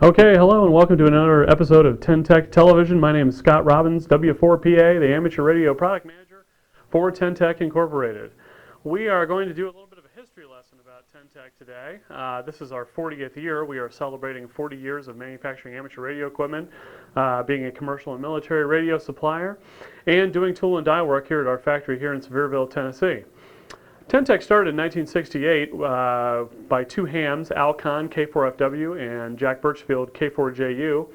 Okay, hello and welcome to another episode of Ten-Tec Television. My name is Scott Robbins, W4PA, the Amateur Radio Product Manager for Ten-Tec Incorporated. We are going to do a little bit of a history lesson about Ten-Tec today. This is our 40th year. We are celebrating 40 years of manufacturing amateur radio equipment, being a commercial and military radio supplier, and doing tool and die work here at our factory here in Sevierville, Tennessee. Ten-Tec started in 1968 by two hams, Al Kahn, K4FW, and Jack Birchfield, K4JU.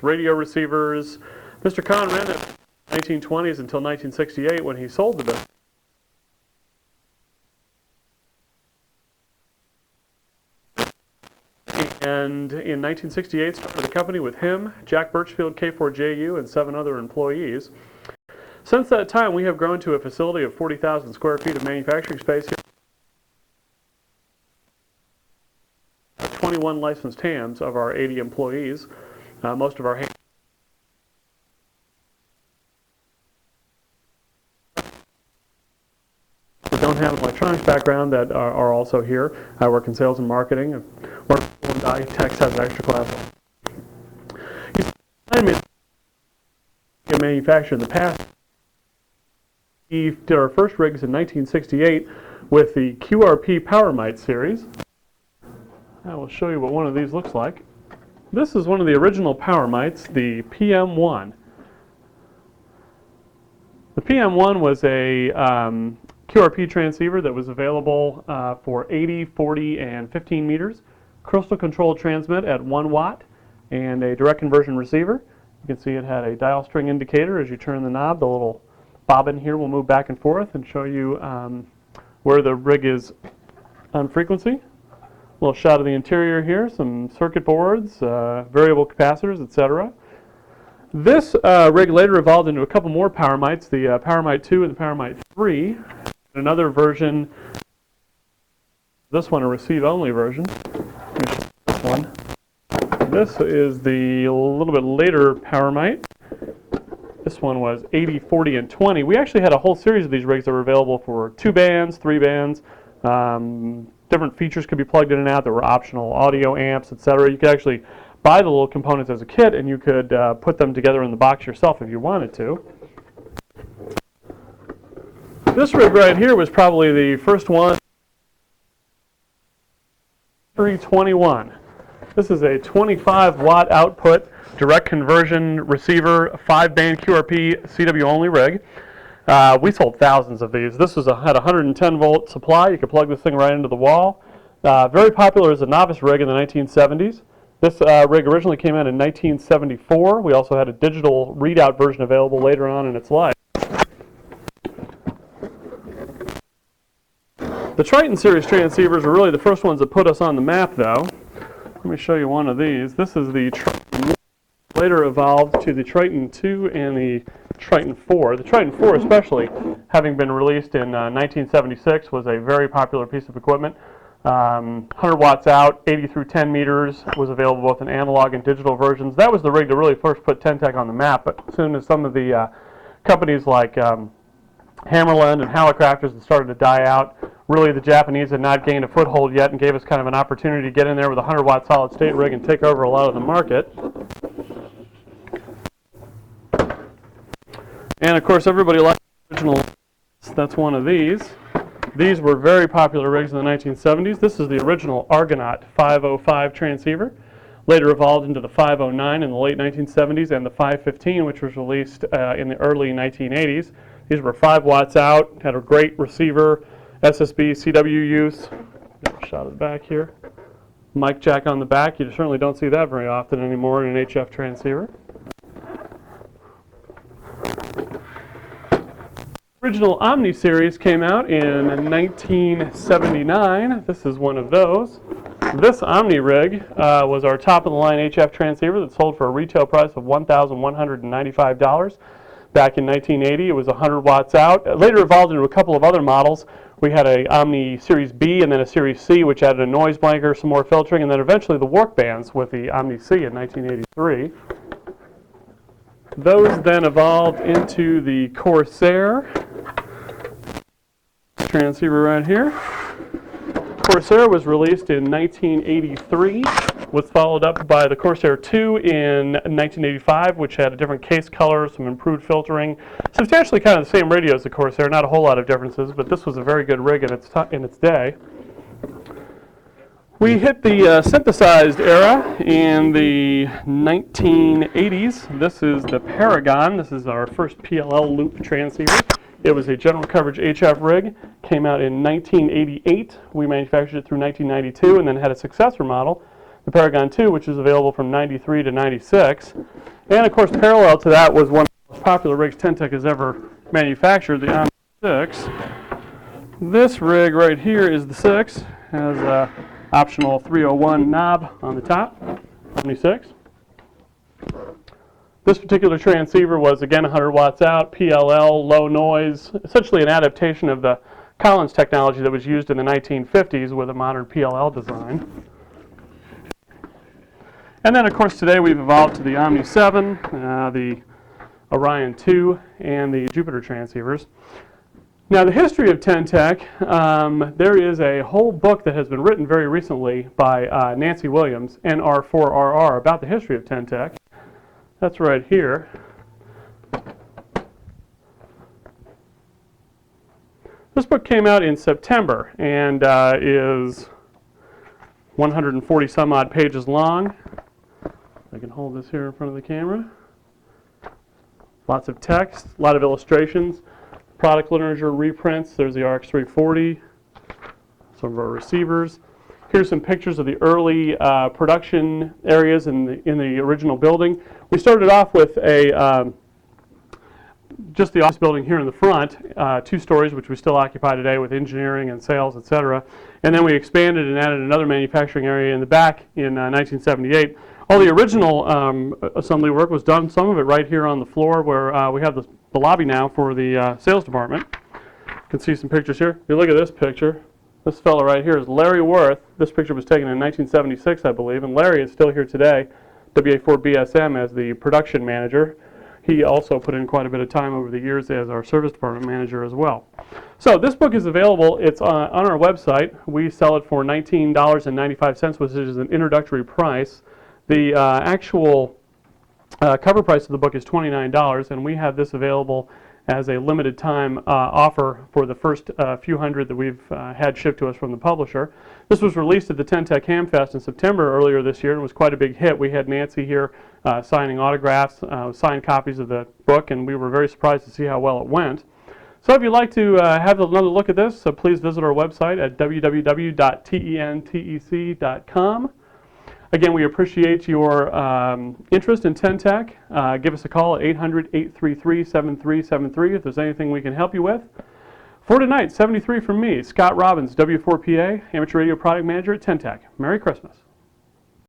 Radio receivers. Mr. Kahn ran it from the 1920s until 1968 when he sold the business. And in 1968, started the company with him, Jack Birchfield, K4JU, and 7 other employees. Since that time, we have grown to a facility of 40,000 square feet of manufacturing space here. 21 licensed hams of our 80 employees. Most of our hams don't have an electronics background that are also here. I work in sales and marketing. One die techs has an extra class. In manufacture in the past, we did our first rigs in 1968 with the QRP PowerMite series. I will show you what one of these looks like. This is one of the original PowerMites, the PM1. The PM1 was a QRP transceiver that was available for 80, 40, and 15 meters, crystal control transmit at 1 watt, and a direct conversion receiver. You can see it had a dial string indicator. As you turn the knob, the little bobbin here will move back and forth and show you where the rig is on frequency. A little shot of the interior here, some circuit boards, variable capacitors, etc. This rig later evolved into a couple more PowerMites, the PowerMite 2 and the PowerMite 3. Another version, this one a receive-only version. This one. This is the little bit later PowerMite. This one was 80, 40, and 20. We actually had a whole series of these rigs that were available for 2 bands, 3 bands. Different features could be plugged in and out. There were optional audio amps, etc. You could actually buy the little components as a kit, and you could put them together in the box yourself if you wanted to. This rig right here was probably the first one. 321. This is a 25 watt output direct conversion receiver 5-band QRP CW only rig. We sold thousands of these. This had a 110 volt supply. You could plug this thing right into the wall. Very popular as a novice rig in the 1970s. This rig originally came out in 1974. We also had a digital readout version available later on in its life. The Triton series transceivers were really the first ones that put us on the map, though. Let me show you one of these. This is the Triton. Later evolved to the Triton 2 and the Triton 4. The Triton 4 especially, having been released in 1976, was a very popular piece of equipment. 100 watts out, 80 through 10 meters, was available both in analog and digital versions. That was the rig that really first put Ten-Tec on the map, but as soon as some of the companies like Hammerland and Hallicrafters had started to die out, really the Japanese had not gained a foothold yet and gave us kind of an opportunity to get in there with a 100 watt solid state rig and take over a lot of the market. And of course everybody liked the original. That's one of these. These were very popular rigs in the 1970s. This is the original Argonaut 505 transceiver. Later evolved into the 509 in the late 1970s and the 515, which was released in the early 1980s. These were 5 watts out, had a great receiver, SSB, CW use. Got a shot of the back here. Mic jack on the back. You certainly don't see that very often anymore in an HF transceiver. Original Omni series came out in 1979. This is one of those. This Omni rig was our top-of-the-line HF transceiver that sold for a retail price of $1,195 back in 1980. It was 100 watts out. It later evolved into a couple of other models. We had a Omni Series B and then a Series C, which added a noise blanker, some more filtering, and then eventually the work bands with the Omni C in 1983. Those then evolved into the Corsair transceiver right here. Corsair was released in 1983, was followed up by the Corsair 2 in 1985, which had a different case color, some improved filtering, substantially kind of the same radio as the Corsair, not a whole lot of differences, but this was a very good rig in its day. We hit the synthesized era in the 1980s. This is the Paragon. This is our first PLL loop transceiver. It was a general coverage HF rig, came out in 1988. We manufactured it through 1992 and then had a successor model, the Paragon 2, which is available from 93 to 96. And of course, parallel to that was one of the most popular rigs Ten-Tec has ever manufactured, the Omni 6. This rig right here is the 6, has a optional 301 knob on the top, Omni 6. This particular transceiver was, again, 100 watts out, PLL, low noise, essentially an adaptation of the Collins technology that was used in the 1950s with a modern PLL design. And then, of course, today we've evolved to the Omni 7, the Orion 2, and the Jupiter transceivers. Now, the history of Ten-Tec, there is a whole book that has been written very recently by Nancy Williams, NR4RR, about the history of Ten-Tec. That's right here. This book came out in September and is 140 some odd pages long. I can hold this here in front of the camera. Lots of text, a lot of illustrations, product literature reprints. There's the RX340, some of our receivers. Here's some pictures of the early production areas in the original building. We started off with just the office building here in the front, 2 stories, which we still occupy today with engineering and sales, etc. And then we expanded and added another manufacturing area in the back in 1978. All the original assembly work was done, some of it right here on the floor where we have the lobby now for the sales department. You can see some pictures here. If you look at this picture, this fellow right here is Larry Worth. This picture was taken in 1976, I believe, and Larry is still here today, WA4BSM, as the production manager. He also put in quite a bit of time over the years as our service department manager as well. So this book is available. It's on our website. We sell it for $19.95, which is an introductory price. The actual cover price of the book is $29, and we have this available as a limited time offer for the first few hundred that we've had shipped to us from the publisher. This was released at the Ten-Tec Hamfest in September earlier this year and was quite a big hit. We had Nancy here signing autographs, signed copies of the book, and we were very surprised to see how well it went. So if you'd like to have another look at this, please visit our website at www.tentec.com. Again, we appreciate your interest in Ten-Tec. Give us a call at 800-833-7373 if there's anything we can help you with. For tonight, 73 from me, Scott Robbins, W4PA, Amateur Radio Product Manager at Ten-Tec. Merry Christmas.